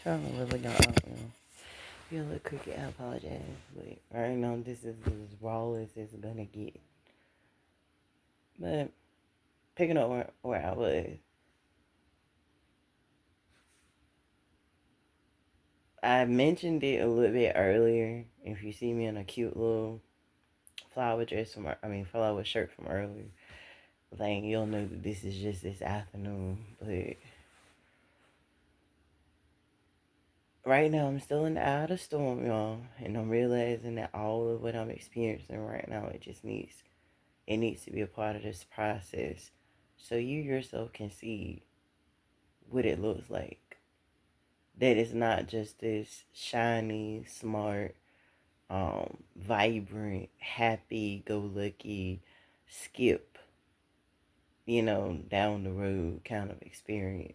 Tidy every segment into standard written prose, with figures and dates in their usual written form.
trying to really not, feel a little cricket. I apologize, but right now this is as raw as it's gonna get. But picking up where I was, I mentioned it a little bit earlier. If you see me in a cute little flower shirt from earlier, like you'll know that this is just this afternoon. But right now I'm still in the eye of the storm, y'all, and I'm realizing that all of what I'm experiencing right now, it needs to be a part of this process, so you yourself can see what it looks like. That it's not just this shiny, smart, vibrant, happy go lucky skip, down the road kind of experience.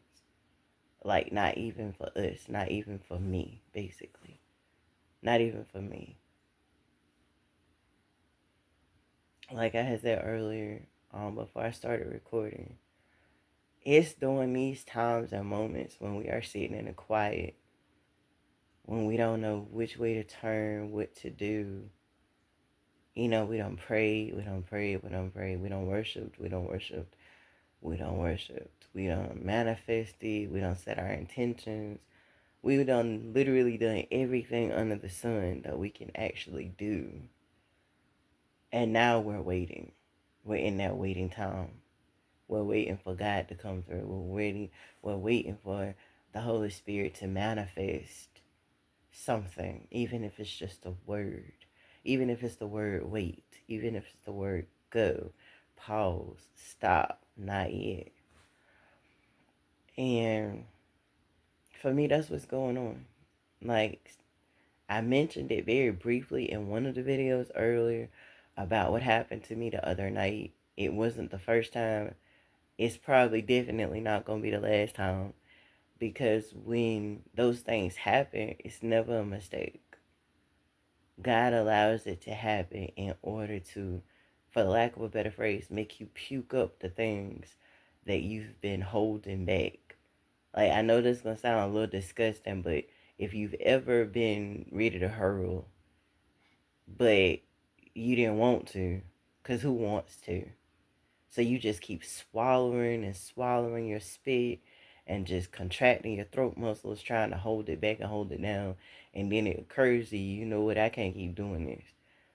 Like, not even for us, not even for me, basically. Not even for me. Like I had said earlier, before I started recording, it's during these times and moments when we are sitting in the quiet, when we don't know which way to turn, what to do. We don't pray, we don't pray, we don't pray, we don't worship, we don't worship, we don't worship, we don't manifest it, we don't set our intentions. We've done literally done everything under the sun that we can actually do. And now we're waiting. We're in that waiting time. We're waiting for God to come through. We're waiting for the Holy Spirit to manifest something, even if it's just a word, even if it's the word wait, even if it's the word go, pause, stop, not yet. And for me, that's what's going on. Like, I mentioned it very briefly in one of the videos earlier about what happened to me the other night. It wasn't the first time. It's probably definitely not going to be the last time, because when those things happen, it's never a mistake. God allows it to happen in order to, for lack of a better phrase, make you puke up the things that you've been holding back. Like, I know this is going to sound a little disgusting, but if you've ever been ready to hurl, but you didn't want to, because who wants to? So you just keep swallowing and swallowing your spit and just contracting your throat muscles, trying to hold it back and hold it down. And then it occurs to you, you know what, I can't keep doing this.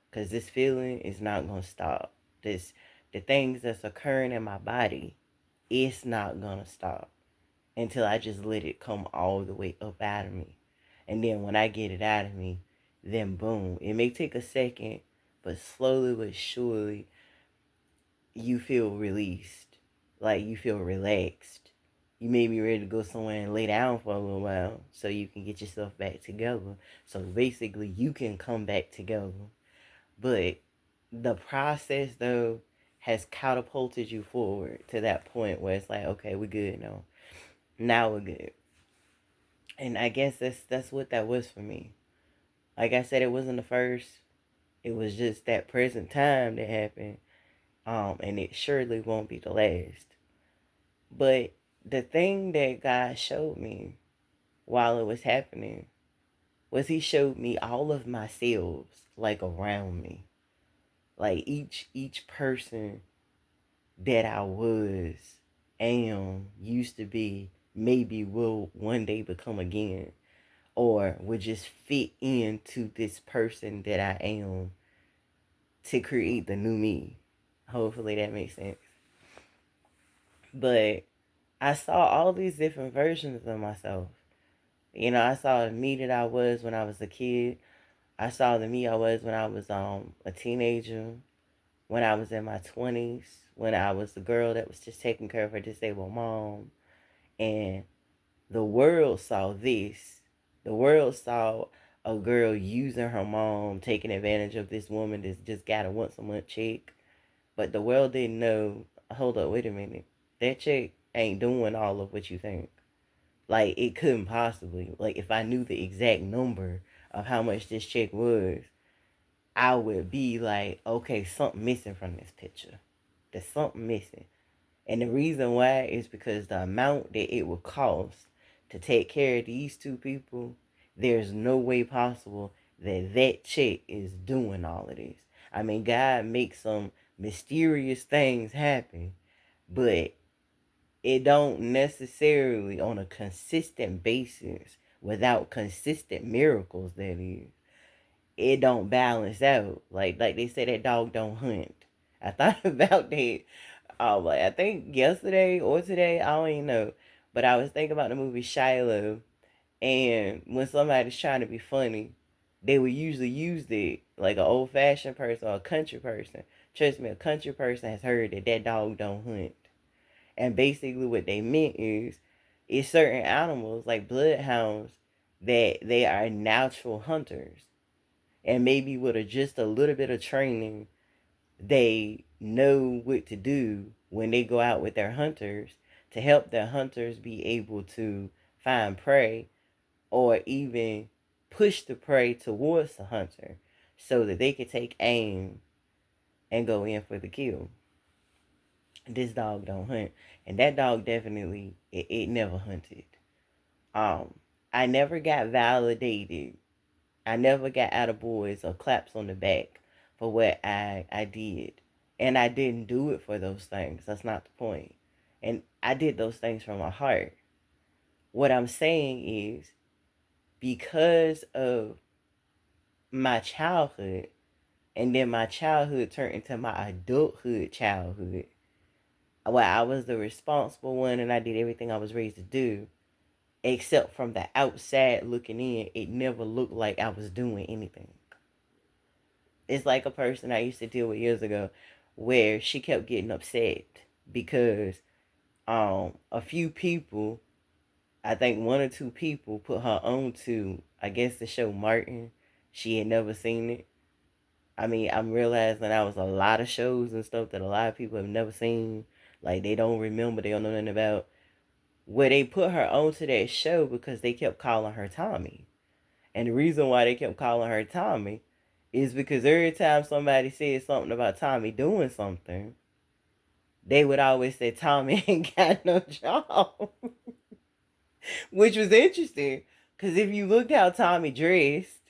Because this feeling is not going to stop. The things that's occurring in my body, it's not going to stop until I just let it come all the way up out of me. And then when I get it out of me, then boom. It may take a second, but slowly but surely, you feel released. Like, you feel relaxed. You may be ready to go somewhere and lay down for a little while so you can get yourself back together. So basically, you can come back together. But the process, though, has catapulted you forward to that point where it's like, okay, we're good now. Now we're good. And I guess that's what that was for me. Like I said, it wasn't the first. It was just that present time that happened. And it surely won't be the last. But the thing that God showed me while it was happening was He showed me all of my selves, like, around me. Like, each person that I was, am, used to be, maybe will one day become again, or would just fit into this person that I am to create the new me. Hopefully that makes sense. But I saw all these different versions of myself. I saw the me that I was when I was a kid. I saw the me I was when I was a teenager, when I was in my 20s, when I was the girl that was just taking care of her disabled mom. And the world saw this. The world saw a girl using her mom, taking advantage of this woman that's just got a once a month check. But the world didn't know, hold up, wait a minute. That check ain't doing all of what you think. Like, it couldn't possibly. Like, if I knew the exact number of how much this check was, I would be like, okay, something missing from this picture. There's something missing. And the reason why is because the amount that it would cost to take care of these two people, there's no way possible that that chick is doing all of this. I mean, God makes some mysterious things happen, but it don't necessarily on a consistent basis without consistent miracles, that is, it don't balance out. Like they say, that dog don't hunt. I thought about that. Like, I think yesterday or today, I don't even know. But I was thinking about the movie Shiloh, and when somebody's trying to be funny, they would usually use it like an old fashioned person or a country person. Trust me, a country person has heard that that dog don't hunt. And basically what they meant is, it's certain animals like bloodhounds that they are natural hunters. And maybe with just a little bit of training, they know what to do when they go out with their hunters to help their hunters be able to find prey, or even push the prey towards the hunter so that they can take aim and go in for the kill. This dog don't hunt, and that dog definitely it never hunted. Um, I never got validated. I never got attaboys or claps on the back for what I did. And I didn't do it for those things. That's not the point. And I did those things from my heart. What I'm saying is, because of my childhood, and then my childhood turned into my adulthood childhood, where I was the responsible one and I did everything I was raised to do, except from the outside looking in, it never looked like I was doing anything. It's like a person I used to deal with years ago, where she kept getting upset because a few people, I think one or two people, put her on to, I guess, the show Martin. She had never seen it. I mean, I'm realizing that was a lot of shows and stuff that a lot of people have never seen. Like, they don't remember, they don't know nothing about. Where they put her onto that show because they kept calling her Tommy. And the reason why they kept calling her Tommy is because every time somebody said something about Tommy doing something, they would always say Tommy ain't got no job. Which was interesting, because if you looked how Tommy dressed,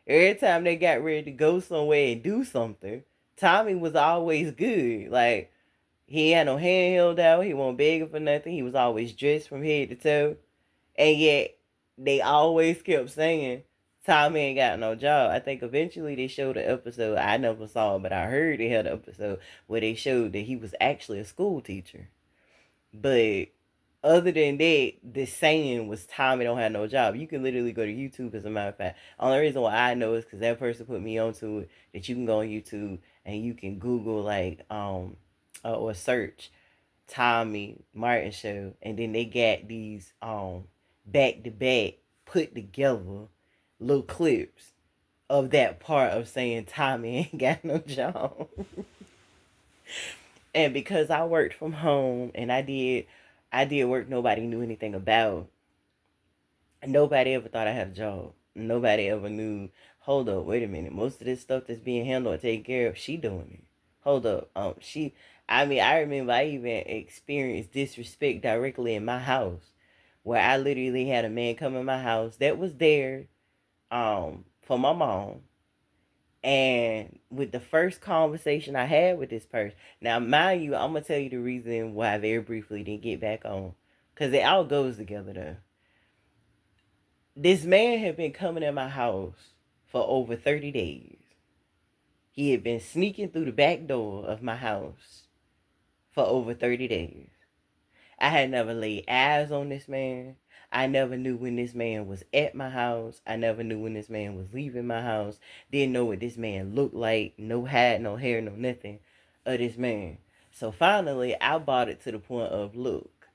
every time they got ready to go somewhere and do something, Tommy was always good. Like, he had no hand held out, he wasn't begging for nothing, he was always dressed from head to toe. And yet, they always kept saying, Tommy ain't got no job. I think eventually they showed an episode, I never saw it, but I heard they had an episode where they showed that he was actually a school teacher. But other than that, the saying was Tommy don't have no job. You can literally go to YouTube, as a matter of fact. Only reason why I know is because that person put me onto it, that you can go on YouTube and you can Google, like, or search Tommy Martin show, and then they got these back to back put together little clips of that part of saying Tommy ain't got no job. And because I worked from home and I did work nobody knew anything about, nobody ever thought I had a job. Nobody ever knew, hold up, wait a minute, most of this stuff that's being handled and taken care of, she doing it. Hold up. I mean, I remember I even experienced disrespect directly in my house, where I literally had a man come in my house that was there for my mom. And with the first conversation I had with this person, now mind you, I'm gonna tell you the reason why I very briefly didn't get back on, because it all goes together though. This man had been coming in my house for over 30 days. He had been sneaking through the back door of my house for over 30 days. I had never laid eyes on this man. I never knew when this man was at my house. I never knew when this man was leaving my house. Didn't know what this man looked like. No hat, no hair, no nothing of this man. So finally, I brought it to the point of, look,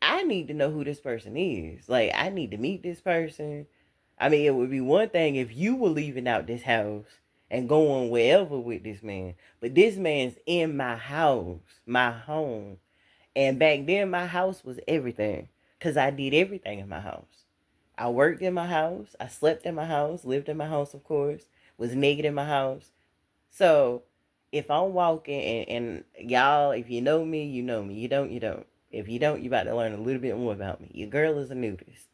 I need to know who this person is. Like, I need to meet this person. I mean, it would be one thing if you were leaving out this house and going wherever with this man. But this man's in my house, my home. And back then, my house was everything, because I did everything in my house. I worked in my house. I slept in my house. Lived in my house, of course. Was naked in my house. So if I'm walking and y'all, if you know me, you know me. You don't, you don't. If you don't, you about to learn a little bit more about me. Your girl is a nudist.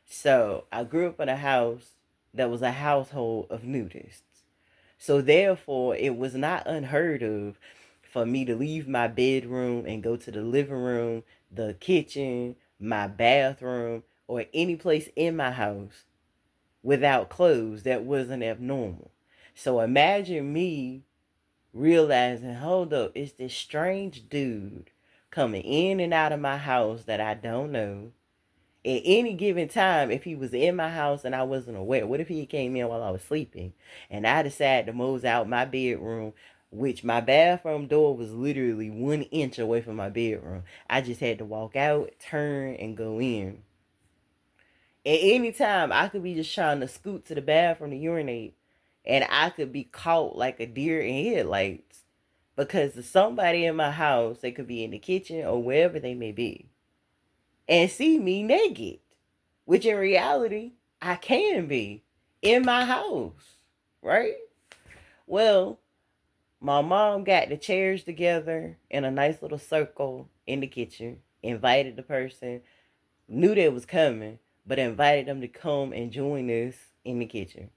So I grew up in a house that was a household of nudists. So therefore, it was not unheard of for me to leave my bedroom and go to the living room, the kitchen, my bathroom, or any place in my house without clothes. That wasn't abnormal. So imagine me realizing, hold up, it's this strange dude coming in and out of my house that I don't know. At any given time, if he was in my house and I wasn't aware, what if he came in while I was sleeping and I decided to mose out my bedroom, which my bathroom door was literally 1 inch away from my bedroom. I just had to walk out, turn, and go in. At any time, I could be just trying to scoot to the bathroom to urinate, and I could be caught like a deer in headlights because there's somebody in my house. They could be in the kitchen or wherever they may be and see me naked, which in reality, I can be in my house, right? Well, my mom got the chairs together in a nice little circle in the kitchen, invited the person, knew they was coming, but invited them to come and join us in the kitchen.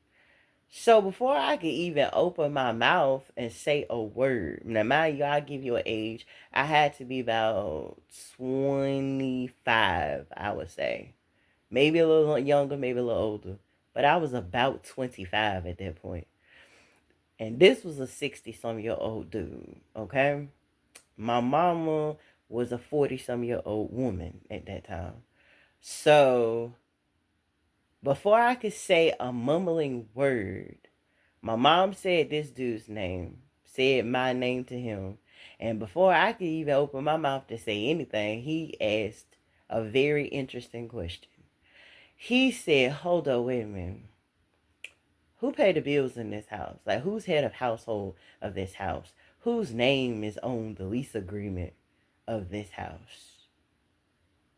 So before I could even open my mouth and say a word, now mind you, I'll give you an age. I had to be about 25, I would say. Maybe a little younger, maybe a little older. But I was about 25 at that point. And this was a 60-some-year-old dude, okay? My mama was a 40-some-year-old woman at that time. So before I could say a mumbling word, my mom said this dude's name, said my name to him. And before I could even open my mouth to say anything, he asked a very interesting question. He said, hold on, wait a minute. Who paid the bills in this house? Like, who's head of household of this house? Whose name is on the lease agreement of this house?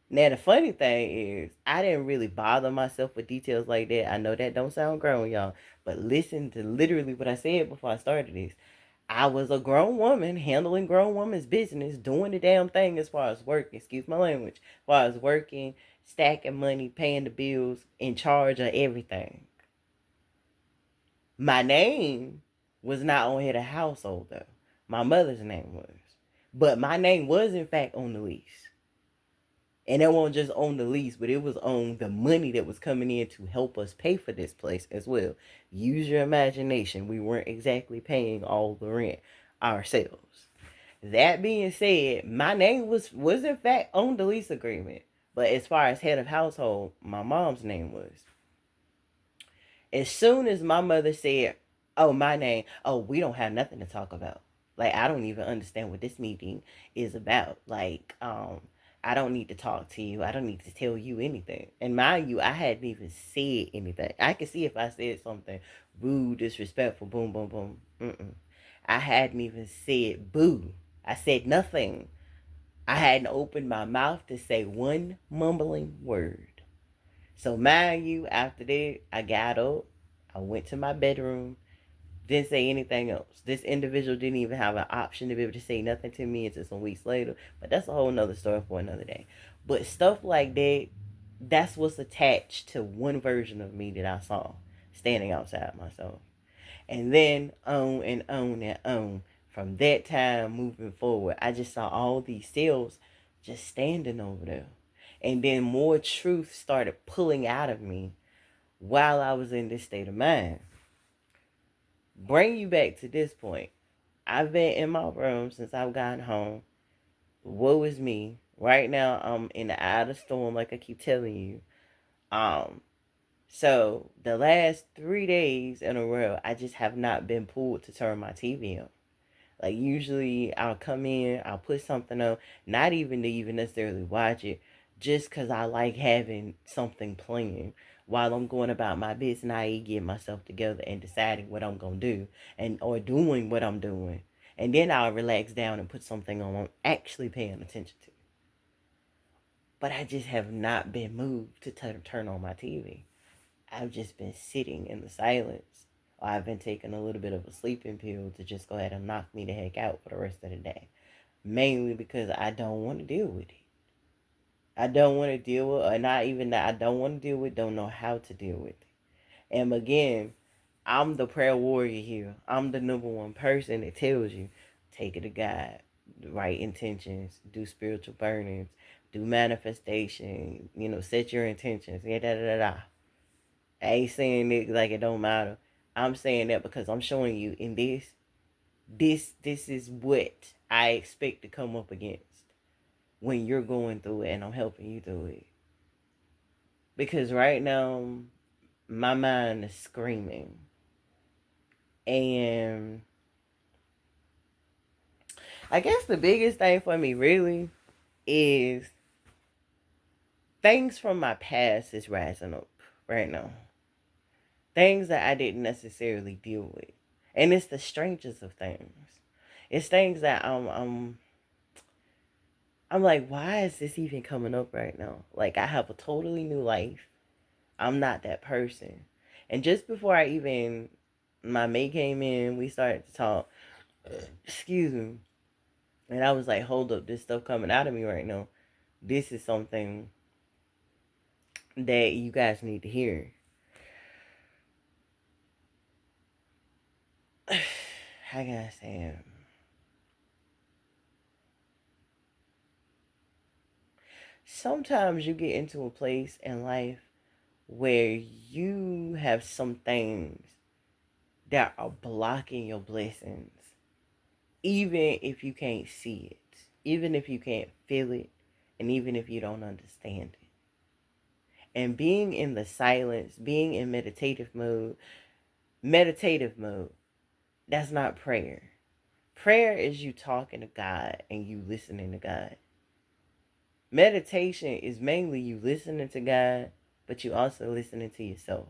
Now, the funny thing is, I didn't really bother myself with details like that. I know that don't sound grown, y'all, but listen to literally what I said before I started this. I was a grown woman handling grown woman's business, doing the damn thing as far as work, excuse my language, as far as working, stacking money, paying the bills, in charge of everything. My name was not on here the household though. My mother's name was. But my name was in fact on the lease. And it wasn't just on the lease, but it was on the money that was coming in to help us pay for this place as well. Use your imagination. We weren't exactly paying all the rent ourselves. That being said, my name was in fact on the lease agreement. But as far as head of household, my mom's name was. As soon as my mother said, oh, my name, oh, we don't have nothing to talk about. Like, I don't even understand what this meeting is about. Like, I don't need to talk to you. I don't need to tell you anything. And mind you, I hadn't even said anything. I could see if I said something rude, disrespectful, boom, boom, boom. Mm-mm. I hadn't even said boo. I said nothing. I hadn't opened my mouth to say one mumbling word. So mind you, after that, I got up, I went to my bedroom, didn't say anything else. This individual didn't even have an option to be able to say nothing to me until some weeks later. But that's a whole nother story for another day. But stuff like that, that's what's attached to one version of me that I saw standing outside myself. And then on and on and on. From that time moving forward, I just saw all these cells just standing over there. And then more truth started pulling out of me while I was in this state of mind. Bring you back to this point. I've been in my room since I've gotten home. Woe is me. Right now, I'm in the eye of the storm, like I keep telling you. Um, so the last 3 days in a row, I just have not been pulled to turn my TV on. Like usually I'll come in, I'll put something on, not even to even necessarily watch it, just because I like having something playing while I'm going about my business. I get myself together and deciding what I'm gonna do and or doing what I'm doing. And then I'll relax down and put something on I'm actually paying attention to. But I just have not been moved to turn on my TV. I've just been sitting in the silence. Or I've been taking a little bit of a sleeping pill to just go ahead and knock me the heck out for the rest of the day. mainly because I don't want to deal with it. I don't want to deal with, or not even that I don't want to deal with, don't know how to deal with it. And again, I'm the prayer warrior here. I'm the number one person that tells you, take it to God, the right intentions, do spiritual burnings, do manifestation, set your intentions. Yeah, da da da da. I ain't saying it like it don't matter. I'm saying that because I'm showing you in this is what I expect to come up against when you're going through it and I'm helping you through it. Because right now, my mind is screaming. And I guess the biggest thing for me really is things from my past is rising up right now. Things that I didn't necessarily deal with. And it's the strangest of things. It's things that I'm like, why is this even coming up right now? Like, I have a totally new life. I'm not that person. And just before my mate came in, we started to talk. Excuse me. And I was like, hold up, this stuff coming out of me right now. This is something that you guys need to hear. How can I say it? Sometimes you get into a place in life where you have some things that are blocking your blessings, even if you can't see it, even if you can't feel it, and even if you don't understand it. And being in the silence, being in meditative mode, that's not prayer. Prayer is you talking to God and you listening to God. Meditation is mainly you listening to God, but you also listening to yourself.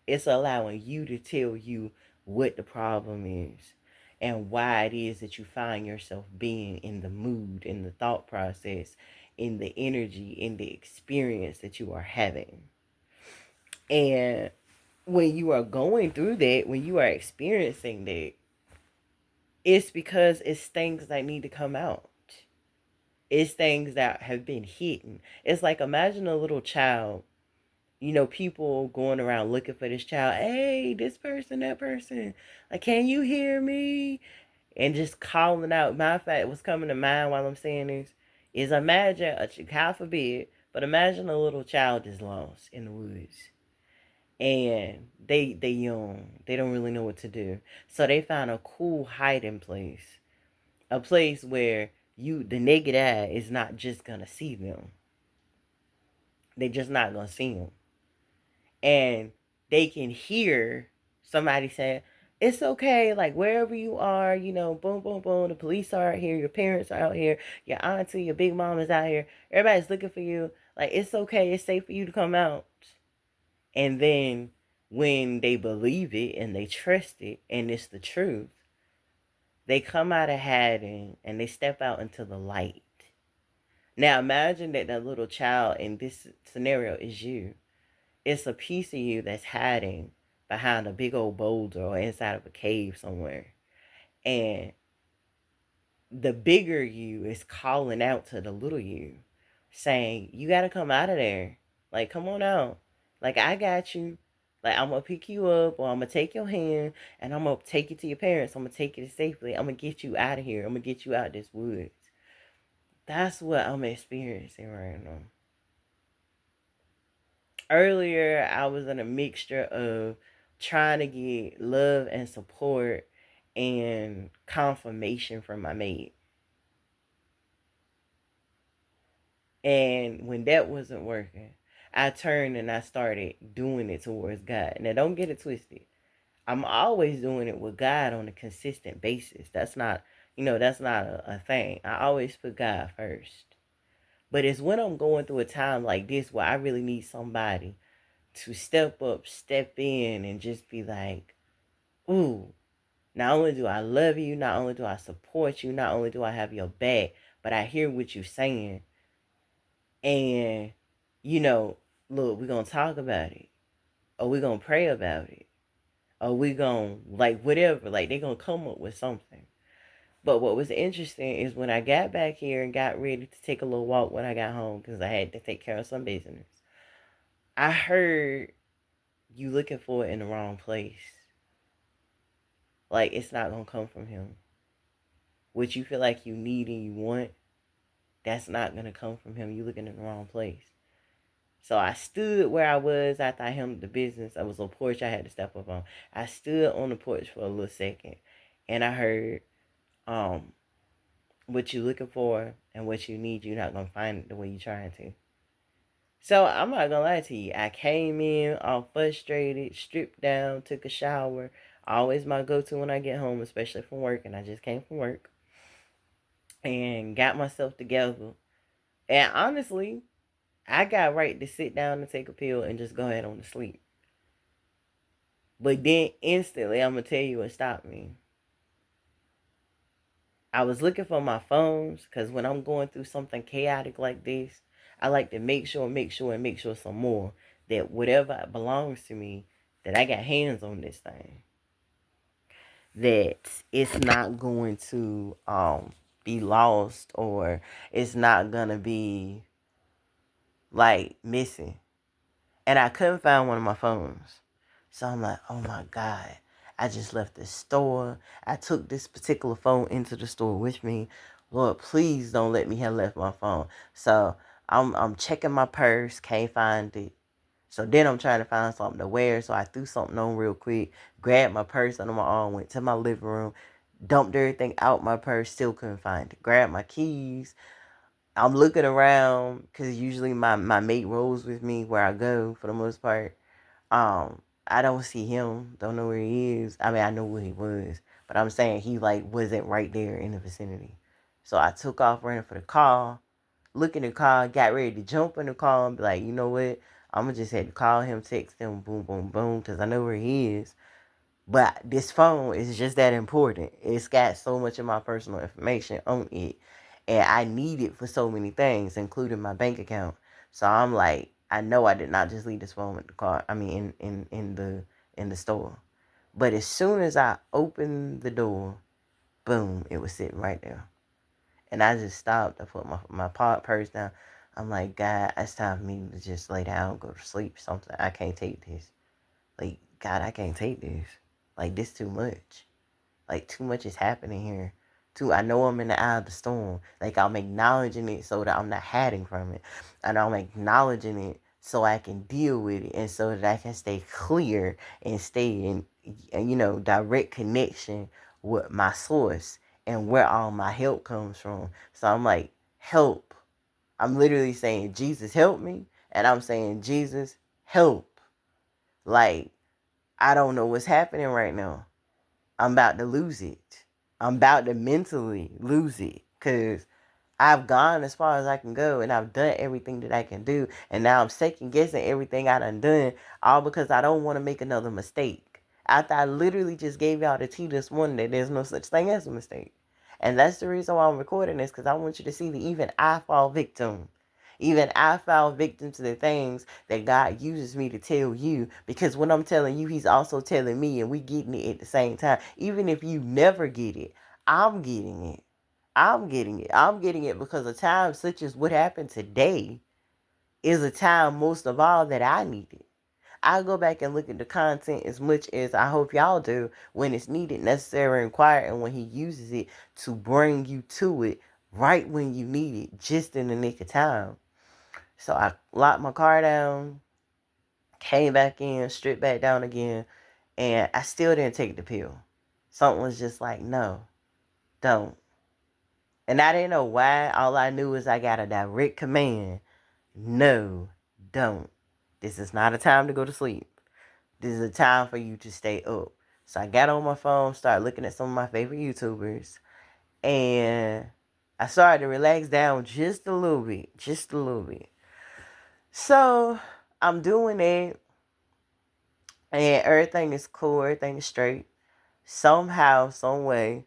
It's allowing you to tell you what the problem is and why it is that you find yourself being in the mood, in the thought process, in the energy, in the experience that you are having. And when you are going through that, when you are experiencing that, it's because it's things that need to come out. It's things that have been hidden. It's like imagine a little child, people going around looking for this child. Hey, this person, that person. Like, can you hear me? And just calling out. Matter of fact, what's coming to mind while I'm saying this is imagine God forbid, but imagine a little child is lost in the woods. And they young. They don't really know what to do. So they find a cool hiding place. A place where the naked eye is not just gonna see them. They just not gonna see them. And they can hear somebody saying, it's okay, like wherever you are, boom, boom, boom, the police are out here, your parents are out here, your auntie, your big mom is out here, everybody's looking for you. Like, it's okay, it's safe for you to come out. And then when they believe it and they trust it and it's the truth, they come out of hiding and they step out into the light. Now imagine that little child in this scenario is you. It's a piece of you that's hiding behind a big old boulder or inside of a cave somewhere. And the bigger you is calling out to the little you, saying, you got to come out of there. Like, come on out. Like, I got you. Like, I'm going to pick you up or I'm going to take your hand and I'm going to take you to your parents. I'm going to take you safely. I'm going to get you out of here. I'm going to get you out of this woods. That's what I'm experiencing right now. Earlier, I was in a mixture of trying to get love and support and confirmation from my mate. And when that wasn't working, I turned and I started doing it towards God. Now, don't get it twisted. I'm always doing it with God on a consistent basis. That's not a thing. I always put God first. But it's when I'm going through a time like this where I really need somebody to step up, step in, and just be like, ooh, not only do I love you, not only do I support you, not only do I have your back, but I hear what you're saying. And, you know, look, we're going to talk about it. Or we're going to pray about it. Or we're going to, like, whatever. Like, they're going to come up with something. But what was interesting is when I got back here and got ready to take a little walk when I got home because I had to take care of some business, I heard you looking for it in the wrong place. Like it's not gonna come from him. What you feel like you need and you want, that's not gonna come from him. You looking in the wrong place. So I stood where I was after I handled the business. I was on a porch I had to step up on. I stood on the porch for a little second and I heard um what you looking for and what you need, you're not gonna find it the way you're trying to. So I'm not gonna lie to you. I came in all frustrated, stripped down, took a shower. Always my go-to when I get home, especially from work, and I just came from work and got myself together. And honestly, I got right to sit down and take a pill and just go ahead on to sleep. But then instantly, I'm gonna tell you what stopped me. I was looking for my phones because when I'm going through something chaotic like this, I like to make sure some more that whatever belongs to me, that I got hands on this thing, that it's not going to be lost or it's not gonna be like missing. And I couldn't find one of my phones. So I'm like, oh my God. I just left the store. I took this particular phone into the store with me. Lord, please don't let me have left my phone. So I'm checking my purse, can't find it. So then I'm trying to find something to wear. So I threw something on real quick, grabbed my purse under my arm, went to my living room, dumped everything out my purse, still couldn't find it. Grabbed my keys. I'm looking around because usually my mate rolls with me where I go for the most part. I don't see him. Don't know where he is. I mean, I know where he was, but I'm saying he like wasn't right there in the vicinity. So I took off running for the car. Look in the car, got ready to jump in the car and be like, you know what? I'm gonna just have to call him, text him, boom, boom, boom, because I know where he is. But this phone is just that important. It's got so much of my personal information on it. And I need it for so many things, including my bank account. So I'm like, I know I did not just leave this phone in the car. I mean in the store. But as soon as I opened the door, boom, it was sitting right there. And I just stopped. I put my purse down. I'm like, God, it's time for me to just lay down, go to sleep, something. I can't take this. Like, God, I can't take this. Like, this too much. Like, too much is happening here. I know I'm in the eye of the storm. Like, I'm acknowledging it so that I'm not hiding from it. And I'm acknowledging it so I can deal with it and so that I can stay clear and stay in, direct connection with my source and where all my help comes from. So I'm like, help. I'm literally saying, Jesus, help me. And I'm saying, Jesus, help. Like, I don't know what's happening right now. I'm about to lose it. I'm about to mentally lose it because I've gone as far as I can go and I've done everything that I can do. And now I'm second guessing everything I done all because I don't want to make another mistake. After I literally just gave y'all the tea this morning that there's no such thing as a mistake. And that's the reason why I'm recording this because I want you to see that even I fall victim. Even I fall victim to the things that God uses me to tell you. Because when I'm telling you, He's also telling me, and we getting it at the same time. Even if you never get it, I'm getting it. I'm getting it. I'm getting it because a time such as what happened today is a time most of all that I needed. I go back and look at the content as much as I hope y'all do when it's needed, necessary, and required, and when He uses it to bring you to it right when you need it, just in the nick of time. So I locked my car down, came back in, stripped back down again, and I still didn't take the pill. Something was just like, no, don't. And I didn't know why. All I knew is I got a direct command. No, don't. This is not a time to go to sleep. This is a time for you to stay up. So I got on my phone, started looking at some of my favorite YouTubers, and I started to relax down just a little bit. Just a little bit. So I'm doing it, and everything is cool, everything is straight. Somehow, some way,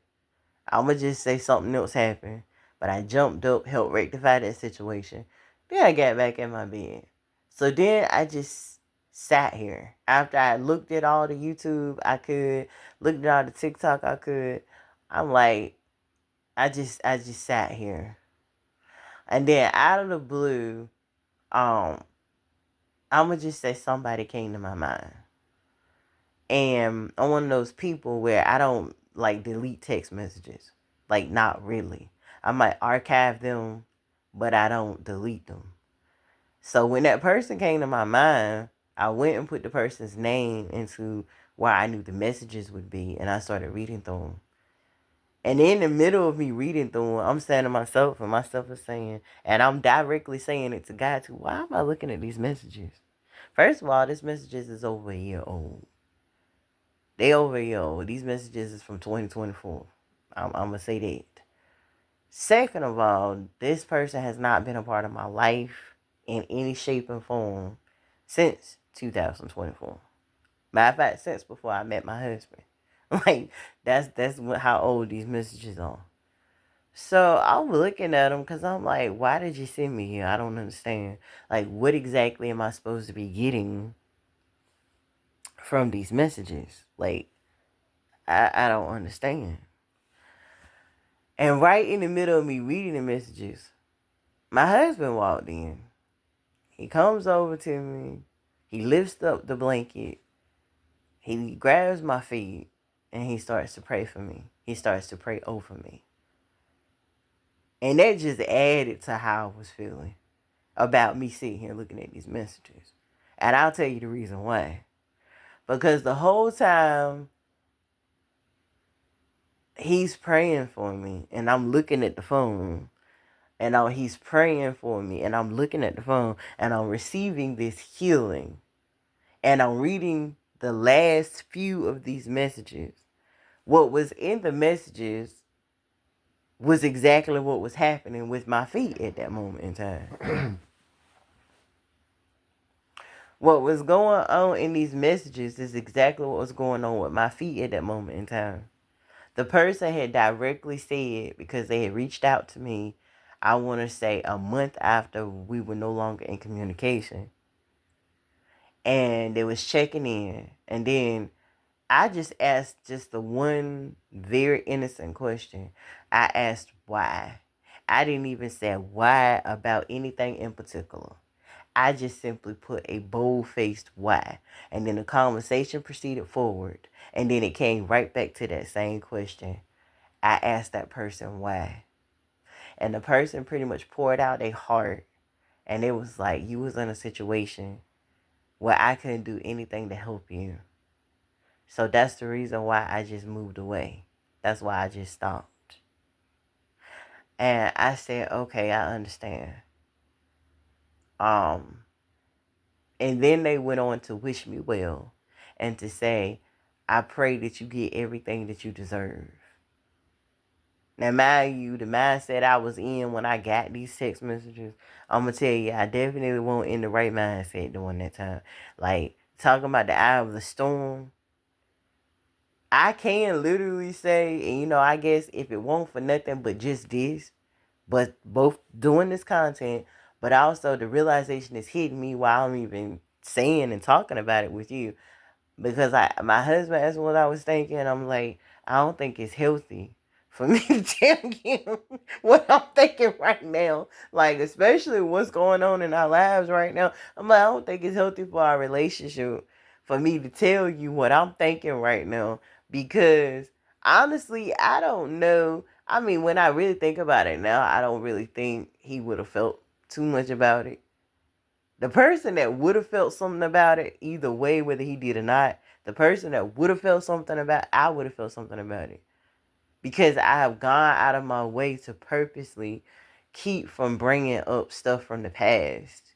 I'ma just say something else happened. But I jumped up, helped rectify that situation. Then I got back in my bed. So then I just sat here. After I looked at all the YouTube I could, looked at all the TikTok I could, I'm like, I just sat here. And then out of the blue, I'ma just say somebody came to my mind. And I'm one of those people where I don't like delete text messages. Like, not really. I might archive them, but I don't delete them. So when that person came to my mind, I went and put the person's name into where I knew the messages would be, and I started reading through them. And in the middle of me reading through them, I'm saying to myself, and myself is saying, and I'm directly saying it to God too, why am I looking at these messages? First of all, this messages is over a year old. They over a year old. These messages is from 2024. I'm going to say that. Second of all, this person has not been a part of my life in any shape and form since 2024. Matter of fact, since before I met my husband. Like, that's how old these messages are. So I'm looking at them because I'm like, why did you send me here? I don't understand. Like, what exactly am I supposed to be getting from these messages? Like, I don't understand. And right in the middle of me reading the messages, my husband walked in. He comes over to me. He lifts up the blanket. He grabs my feet and he starts to pray for me. He starts to pray over me. And that just added to how I was feeling about me sitting here looking at these messages. And I'll tell you the reason why. Because the whole time he's praying for me and I'm looking at the phone and he's praying for me and I'm looking at the phone and I'm receiving this healing and I'm reading the last few of these messages. What was in the messages was exactly what was happening with my feet at that moment in time. What was going on in these messages is exactly what was going on with my feet at that moment in time. The person had directly said, because they had reached out to me, I want to say a month after we were no longer in communication. And they was checking in. And then I just asked just the one very innocent question. I asked why. I didn't even say why about anything in particular. I just simply put a bold-faced why. And then the conversation proceeded forward. And then it came right back to that same question. I asked that person why. And the person pretty much poured out their heart. And it was like, you was in a situation where I couldn't do anything to help you. So that's the reason why I just moved away. That's why I just stopped. And I said, okay, I understand. And then they went on to wish me well and to say, I pray that you get everything that you deserve. Now, mind you, the mindset I was in when I got these text messages, I'm going to tell you, I definitely wasn't in the right mindset during that time. Like, talking about the eye of the storm, I can literally say, and I guess if it won't for nothing but just this, but both doing this content, but also the realization is hitting me while I'm even saying and talking about it with you. Because my husband asked what I was thinking. I'm like, I don't think it's healthy for me to tell him what I'm thinking right now. Like, especially what's going on in our lives right now. I'm like, I don't think it's healthy for our relationship for me to tell you what I'm thinking right now. Because honestly, I don't know. I mean, when I really think about it now, I don't really think he would have felt too much about it. The person that would have felt something about it, either way, whether he did or not, the person that would have felt something about it, I would have felt something about it. Because I have gone out of my way to purposely keep from bringing up stuff from the past.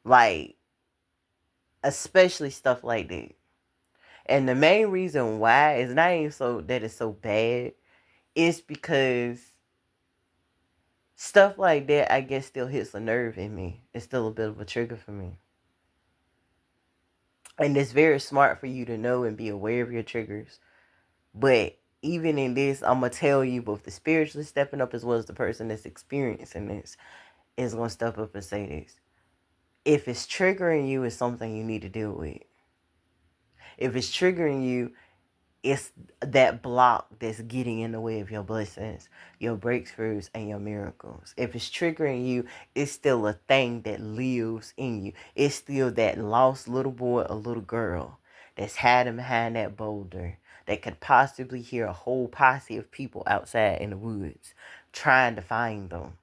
Like, especially stuff like that. And the main reason why is not even so that it's so bad. It's because stuff like that, I guess, still hits a nerve in me. It's still a bit of a trigger for me. And it's very smart for you to know and be aware of your triggers. But even in this, I'm going to tell you, both the spiritually stepping up as well as the person that's experiencing this is going to step up and say this. If it's triggering you, it's something you need to deal with. If it's triggering you, It's that block that's getting in the way of your blessings, your breakthroughs, and your miracles. If it's triggering you, it's still a thing that lives in you. It's still that lost little boy or little girl that's hiding behind that boulder that could possibly hear a whole posse of people outside in the woods trying to find them,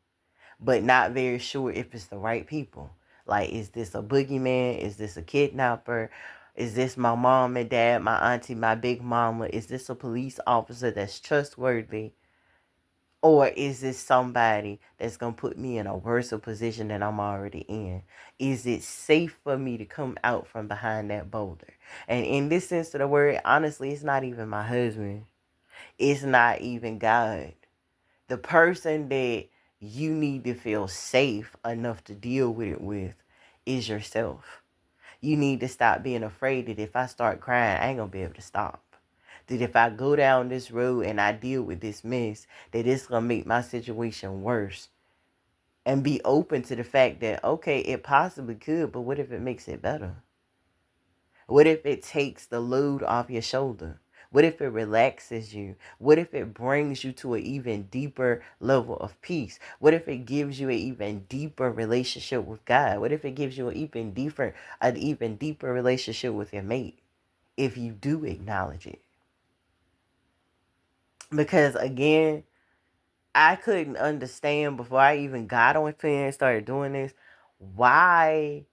but not very sure if it's the right people. Like, is this a boogeyman? Is this a kidnapper? Is this my mom and dad, my auntie, my big mama? Is this a police officer that's trustworthy? Or is this somebody that's going to put me in a worse position than I'm already in? Is it safe for me to come out from behind that boulder? And in this sense of the word, honestly, it's not even my husband. It's not even God. The person that you need to feel safe enough to deal with it with is yourself. You need to stop being afraid that if I start crying, I ain't gonna be able to stop. That if I go down this road and I deal with this mess, that it's gonna make my situation worse. And be open to the fact that, okay, it possibly could, but what if it makes it better? What if it takes the load off your shoulder? What if it relaxes you? What if it brings you to an even deeper level of peace? What if it gives you an even deeper relationship with God? What if it gives you an even deeper relationship with your mate? If you do acknowledge it. Because again, I couldn't understand before I even got on here and started doing this, why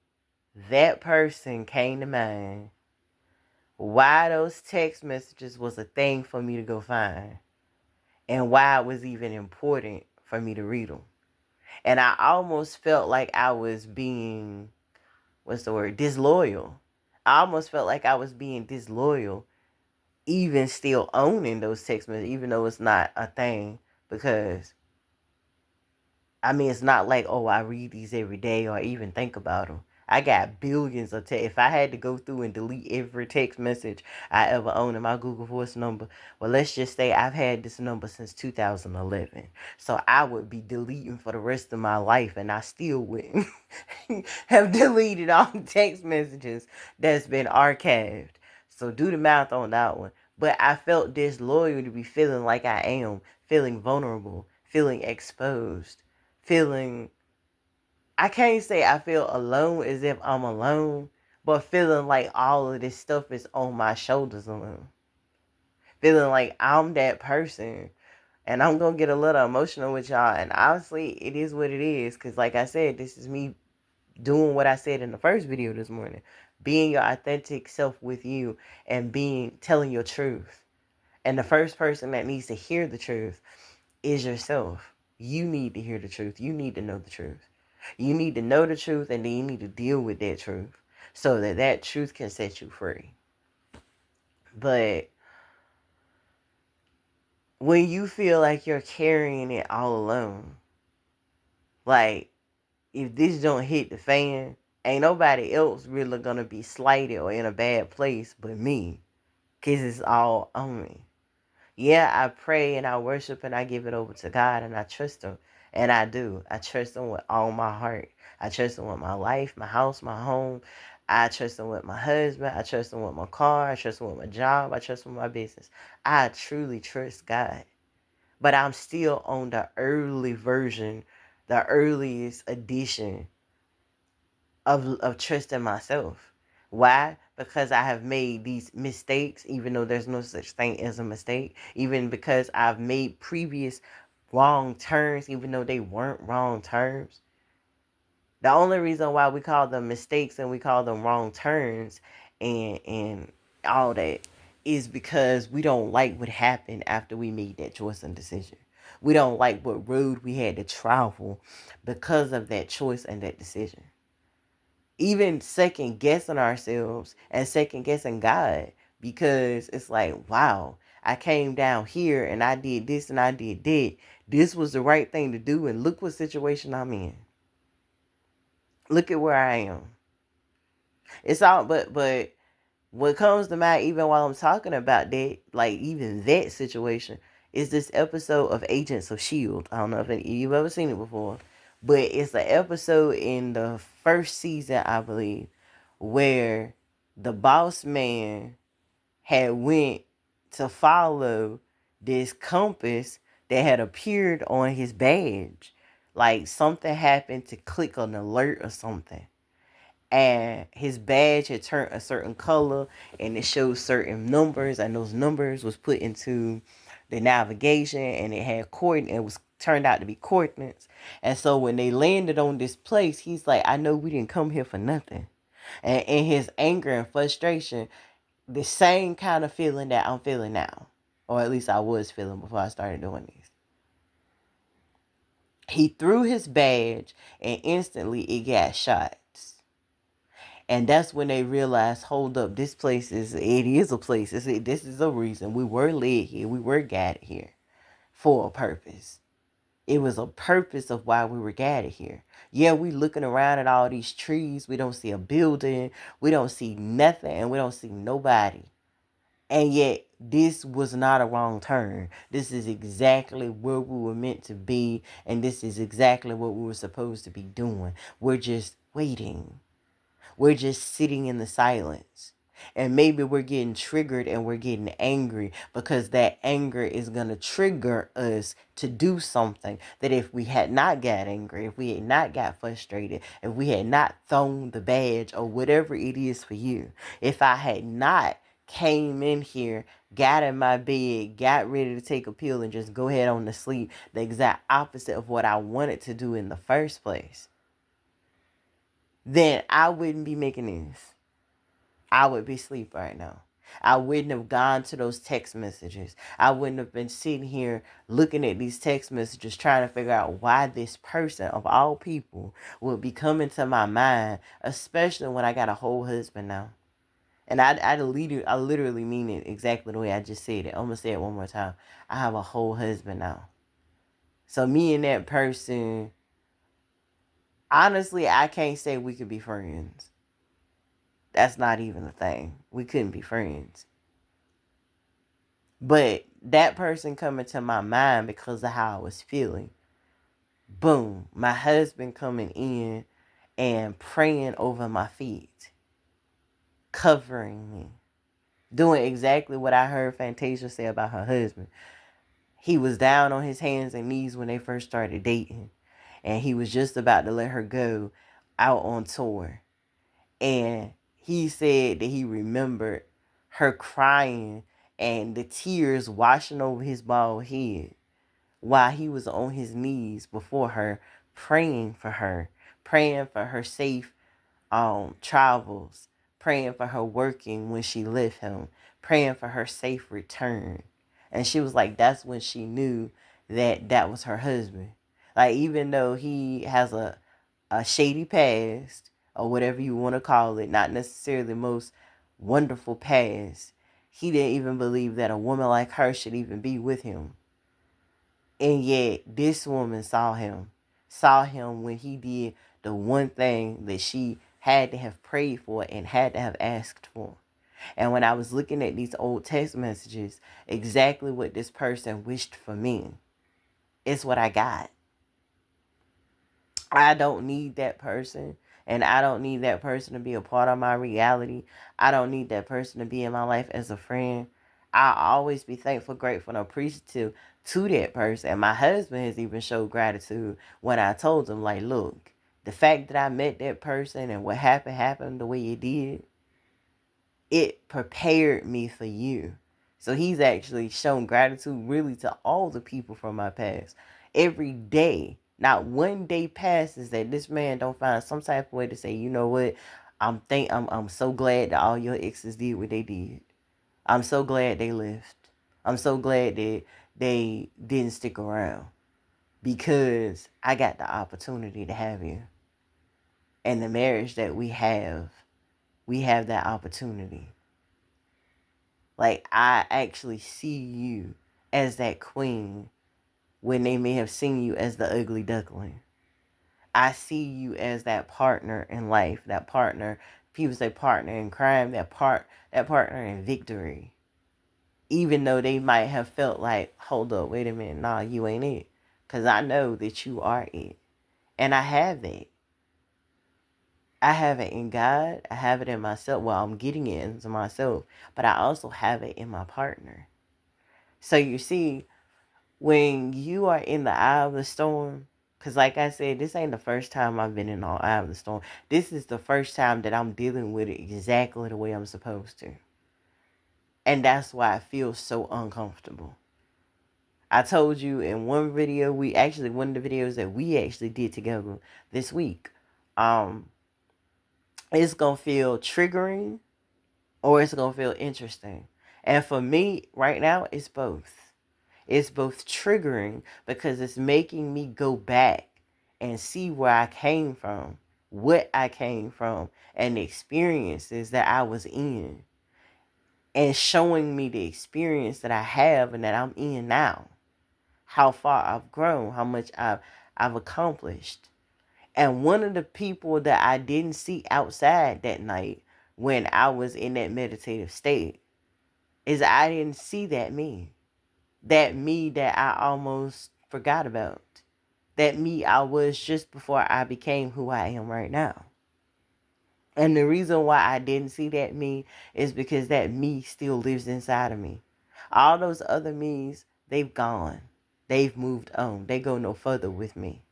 that person came to mind, why those text messages was a thing for me to go find, and why it was even important for me to read them. And I almost felt like I was being, disloyal. I almost felt like I was being disloyal, even still owning those text messages, even though it's not a thing. Because, I mean, it's not like, oh, I read these every day or even think about them. I got billions of text. If I had to go through and delete every text message I ever owned in my Google Voice number, well, let's just say I've had this number since 2011. So I would be deleting for the rest of my life, and I still wouldn't have deleted all the text messages that's been archived. So do the math on that one. But I felt disloyal to be feeling like I am, feeling vulnerable, feeling exposed, feeling, I can't say I feel alone as if I'm alone, but feeling like all of this stuff is on my shoulders alone. Feeling like I'm that person. And I'm going to get a little emotional with y'all. And honestly, it is what it is. Because like I said, this is me doing what I said in the first video this morning. Being your authentic self with you and telling your truth. And the first person that needs to hear the truth is yourself. You need to hear the truth. You need to know the truth. You need to know the truth, and then you need to deal with that truth so that that truth can set you free. But when you feel like you're carrying it all alone, like if this don't hit the fan, ain't nobody else really gonna be slighted or in a bad place but me, because it's all on me. Yeah, I pray and I worship and I give it over to God and I trust Him. And I do. I trust Him with all my heart. I trust Him with my life, my house, my home. I trust Him with my husband. I trust Him with my car. I trust Him with my job. I trust Him with my business. I truly trust God. But I'm still on the early version, the earliest edition of trusting myself. Why? Because I have made these mistakes, even though there's no such thing as a mistake. Even because I've made previous wrong turns, even though they weren't wrong turns. The only reason why we call them mistakes and we call them wrong turns and all that is because we don't like what happened after we made that choice and decision. We don't like what road we had to travel because of that choice and that decision. Even second guessing ourselves and second guessing God, because it's like, wow, I came down here and I did this and I did that. This was the right thing to do, and look what situation I'm in. Look at where I am. It's all, but what comes to mind even while I'm talking about that, like even that situation, is this episode of Agents of Shield. I don't know if you've ever seen it before, but it's an episode in the first season, I believe, where the boss man had went to follow this compass that had appeared on his badge. Like something happened to click an alert or something. And his badge had turned a certain color and it showed certain numbers, and those numbers was put into the navigation, and it had coordinates. It was turned out to be coordinates. And so when they landed on this place, he's like, I know we didn't come here for nothing. And in his anger and frustration, the same kind of feeling that I'm feeling now, or at least I was feeling before I started doing this. He threw his badge and instantly it got shots. And that's when they realized, hold up, this place it is a place. This is a reason. We were led here. We were guided here for a purpose. It was a purpose of why we were gathered here. Yeah, we looking around at all these trees. We don't see a building. We don't see nothing, and we don't see nobody. And yet, this was not a wrong turn. This is exactly where we were meant to be, and this is exactly what we were supposed to be doing. We're just waiting. We're just sitting in the silence. And maybe we're getting triggered and we're getting angry because that anger is going to trigger us to do something that if we had not got angry, if we had not got frustrated, if we had not thrown the badge or whatever it is for you, if I had not came in here, got in my bed, got ready to take a pill and just go ahead on to sleep, the exact opposite of what I wanted to do in the first place, then I wouldn't be making this. I would be asleep right now. I wouldn't have gone to those text messages. I wouldn't have been sitting here looking at these text messages trying to figure out why this person of all people would be coming to my mind, especially when I got a whole husband now. And I literally mean it exactly the way I just said it. I'm going to say it one more time. I have a whole husband now. So me and that person, honestly, I can't say we could be friends. That's not even a thing. We couldn't be friends. But that person coming to my mind because of how I was feeling. Boom. My husband coming in and praying over my feet. Covering me. Doing exactly what I heard Fantasia say about her husband. He was down on his hands and knees when they first started dating. And he was just about to let her go out on tour. And he said that he remembered her crying and the tears washing over his bald head while he was on his knees before her, praying for her safe travels, praying for her working when she left him, praying for her safe return. And she was like, that's when she knew that that was her husband. Like, even though he has a shady past, or whatever you want to call it, not necessarily the most wonderful past, he didn't even believe that a woman like her should even be with him. And yet this woman saw him when he did the one thing that she had to have prayed for and had to have asked for. And when I was looking at these old text messages, exactly what this person wished for me is what I got. I don't need that person. And I don't need that person to be a part of my reality. I don't need that person to be in my life as a friend. I'll always be thankful, grateful, and appreciative to that person. And my husband has even showed gratitude when I told him, like, look, the fact that I met that person and what happened the way it did, it prepared me for you. So he's actually shown gratitude really to all the people from my past. Every day, not one day passes that this man don't find some type of way to say, you know what, I'm so glad that all your exes did what they did. I'm so glad they left. I'm so glad that they didn't stick around because I got the opportunity to have you. And the marriage that we have that opportunity. Like, I actually see you as that queen when they may have seen you as the ugly duckling. I see you as that partner in life, that partner, people say partner in crime, that partner in victory. Even though they might have felt like, hold up, wait a minute, nah, you ain't it. Because I know that you are it. And I have that. I have it in God. I have it in myself. Well, I'm getting it into myself. But I also have it in my partner. So you see, when you are in the eye of the storm, because like I said, this ain't the first time I've been in the eye of the storm. This is the first time that I'm dealing with it exactly the way I'm supposed to. And that's why it feels so uncomfortable. I told you in one video, one of the videos that we actually did together this week, um, it's gonna feel triggering or it's gonna feel interesting. And for me right now, it's both. It's both triggering because it's making me go back and see where I came from, what I came from, and the experiences that I was in, and showing me the experience that I have and that I'm in now, how far I've grown, how much I've accomplished. And one of the people that I didn't see outside that night when I was in that meditative state is I didn't see that me. That me that I almost forgot about. That me I was just before I became who I am right now. And the reason why I didn't see that me is because that me still lives inside of me. All those other me's, they've gone. They've moved on. They go no further with me.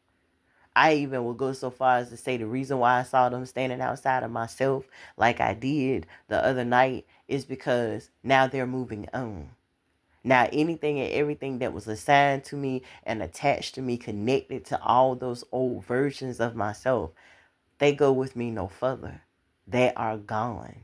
I even will go so far as to say the reason why I saw them standing outside of myself like I did the other night is because now they're moving on. Now, anything and everything that was assigned to me and attached to me, connected to all those old versions of myself, they go with me no further. They are gone.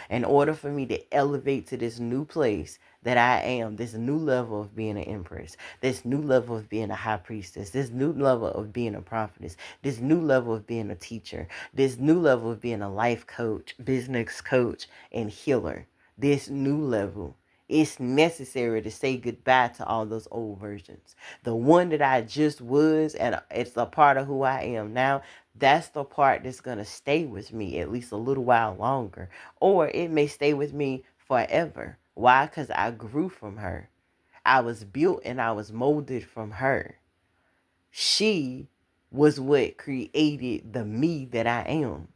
In order for me to elevate to this new place that I am, this new level of being an empress, this new level of being a high priestess, this new level of being a prophetess, this new level of being a teacher, this new level of being a life coach, business coach, and healer, this new level, it's necessary to say goodbye to all those old versions. The one that I just was, and it's a part of who I am now, that's the part that's going to stay with me at least a little while longer. Or it may stay with me forever. Why? Because I grew from her. I was built and I was molded from her. She was what created the me that I am.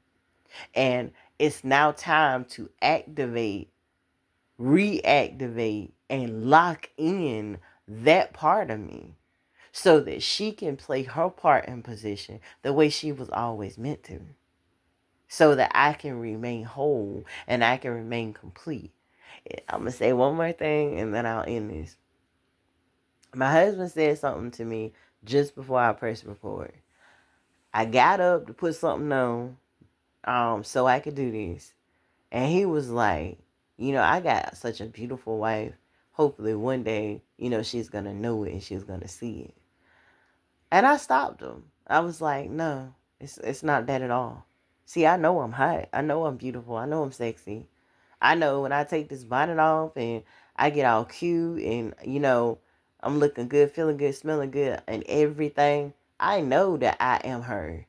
And it's now time to activate, reactivate, and lock in that part of me so that she can play her part in position the way she was always meant to, so that I can remain whole and I can remain complete. I'm going to say one more thing and then I'll end this. My husband said something to me just before I pressed record. I got up to put something on so I could do this. And he was like, I got such a beautiful wife. Hopefully one day, she's going to know it and she's going to see it. And I stopped him. I was like, no, it's not that at all. See, I know I'm hot. I know I'm beautiful. I know I'm sexy. I know when I take this bonnet off and I get all cute and, I'm looking good, feeling good, smelling good and everything, I know that I am her.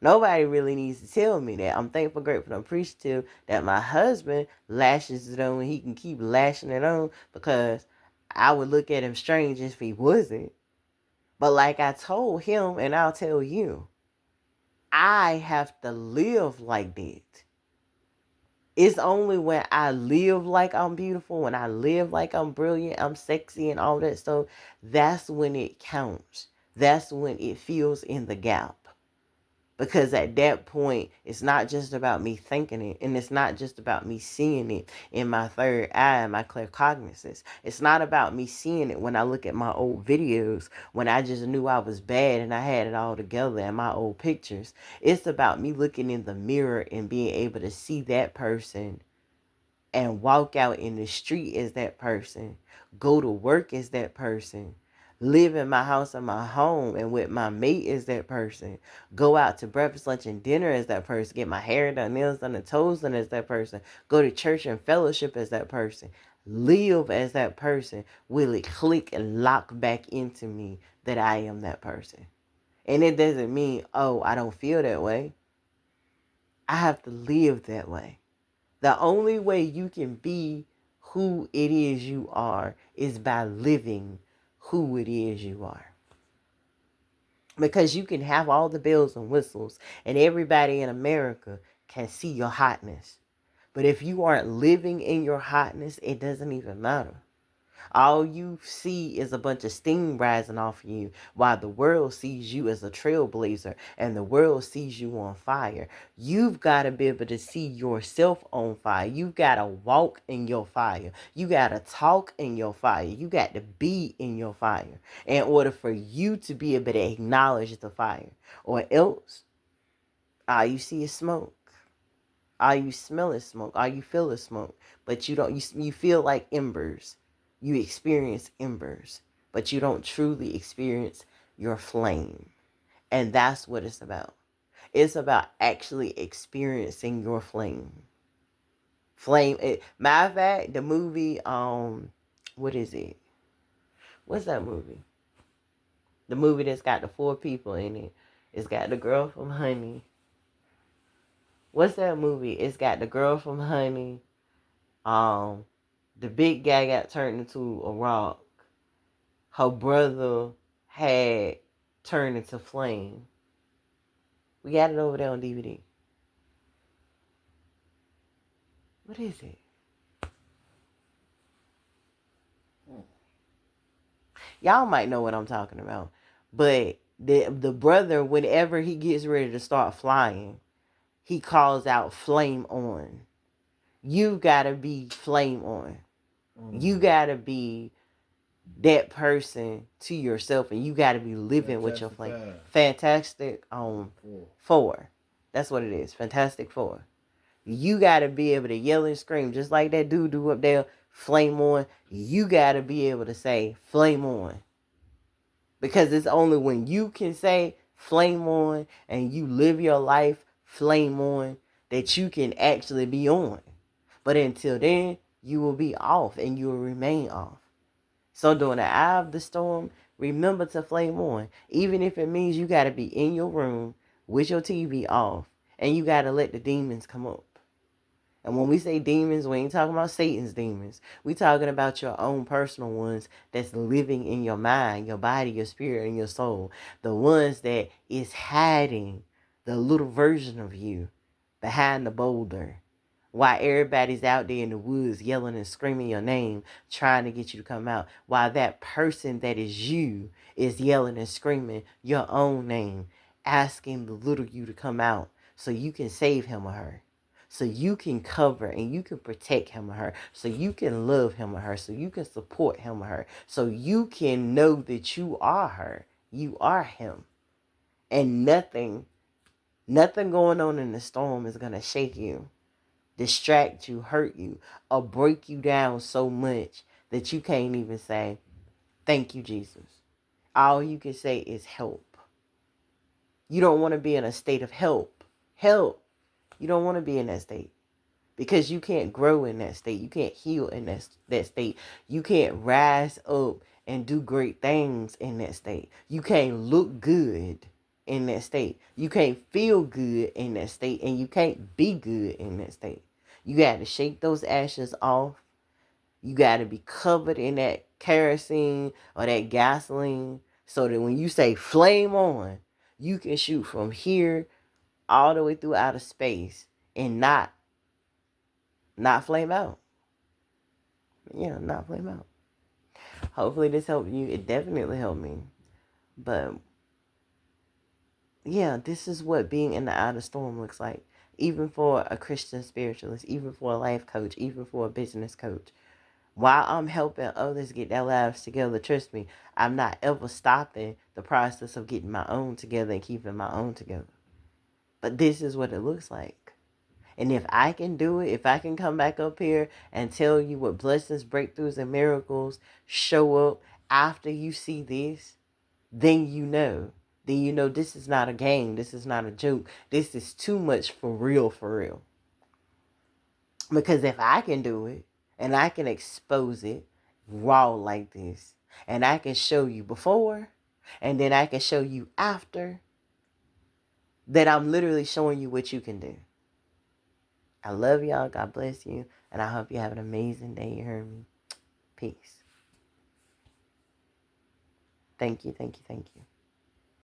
Nobody really needs to tell me that. I'm thankful, grateful, and appreciative that my husband lashes it on and he can keep lashing it on, because I would look at him strange if he wasn't. But like I told him, and I'll tell you, I have to live like that. It's only when I live like I'm beautiful, when I live like I'm brilliant, I'm sexy and all that stuff, that's when it counts. That's when it fills in the gap. Because at that point, it's not just about me thinking it, and it's not just about me seeing it in my third eye, my claircognizance. It's not about me seeing it when I look at my old videos, when I just knew I was bad and I had it all together, and my old pictures. It's about me looking in the mirror and being able to see that person and walk out in the street as that person, go to work as that person, live in my house and my home and with my mate as that person, go out to breakfast, lunch, and dinner as that person, get my hair done, nails done, and toes done as that person, go to church and fellowship as that person, live as that person. Will it click and lock back into me that I am that person? And it doesn't mean, oh, I don't feel that way. I have to live that way. The only way you can be who it is you are is by living who it is you are. Because you can have all the bells and whistles and everybody in America can see your hotness. But if you aren't living in your hotness, it doesn't even matter. All you see is a bunch of steam rising off of you, while the world sees you as a trailblazer and the world sees you on fire. You've got to be able to see yourself on fire. You've got to walk in your fire. You got to talk in your fire. You got to be in your fire in order for you to be able to acknowledge the fire. Or else, all you see is smoke. All you smell is smoke. All you feel is smoke. But you feel like embers. You experience embers. But you don't truly experience your flame. And that's what it's about. It's about actually experiencing your flame. Matter of fact, the movie, what is it? What's that movie? The movie that's got the 4 people in it. It's got the girl from Honey. What's that movie? It's got the girl from Honey. The big guy got turned into a rock. Her brother had turned into flame. We got it over there on DVD. What is it? Y'all might know what I'm talking about. But the brother, whenever he gets ready to start flying, he calls out flame on. You gotta be flame on. You gotta be that person to yourself, and you gotta be living with your flame. Fantastic 4. That's what it is. Fantastic 4. You gotta be able to yell and scream just like that dude do up there. Flame on. You gotta be able to say flame on. Because it's only when you can say flame on and you live your life flame on that you can actually be on. But until then, you will be off and you will remain off. So during the eye of the storm, remember to flame on. Even if it means you got to be in your room with your TV off and you got to let the demons come up. And when we say demons, we ain't talking about Satan's demons. We talking about your own personal ones that's living in your mind, your body, your spirit, and your soul. The ones that is hiding the little version of you behind the boulder. While everybody's out there in the woods yelling and screaming your name, trying to get you to come out. While that person that is you is yelling and screaming your own name, asking the little you to come out so you can save him or her. So you can cover and you can protect him or her. So you can love him or her. So you can support him or her. So you can know that you are her. You are him. And nothing going on in the storm is going to shake you, distract you, hurt you, or break you down so much that you can't even say, thank you, Jesus. All you can say is help. You don't want to be in a state of help. Help. You don't want to be in that state. Because you can't grow in that state. You can't heal in that state. You can't rise up and do great things in that state. You can't look good in that state. You can't feel good in that state. And you can't be good in that state. You got to shake those ashes off. You got to be covered in that kerosene or that gasoline so that when you say flame on, you can shoot from here all the way through outer space and not flame out. Yeah, not flame out. Hopefully this helped you. It definitely helped me. But yeah, this is what being in the outer storm looks like. Even for a Christian spiritualist, even for a life coach, even for a business coach. While I'm helping others get their lives together, trust me, I'm not ever stopping the process of getting my own together and keeping my own together. But this is what it looks like. And if I can do it, if I can come back up here and tell you what blessings, breakthroughs, and miracles show up after you see this, then you know. Then you know this is not a game. This is not a joke. This is too much for real, for real. Because if I can do it, and I can expose it raw like this, and I can show you before, and then I can show you after, that I'm literally showing you what you can do. I love y'all. God bless you. And I hope you have an amazing day. You heard me. Peace. Thank you, thank you, thank you.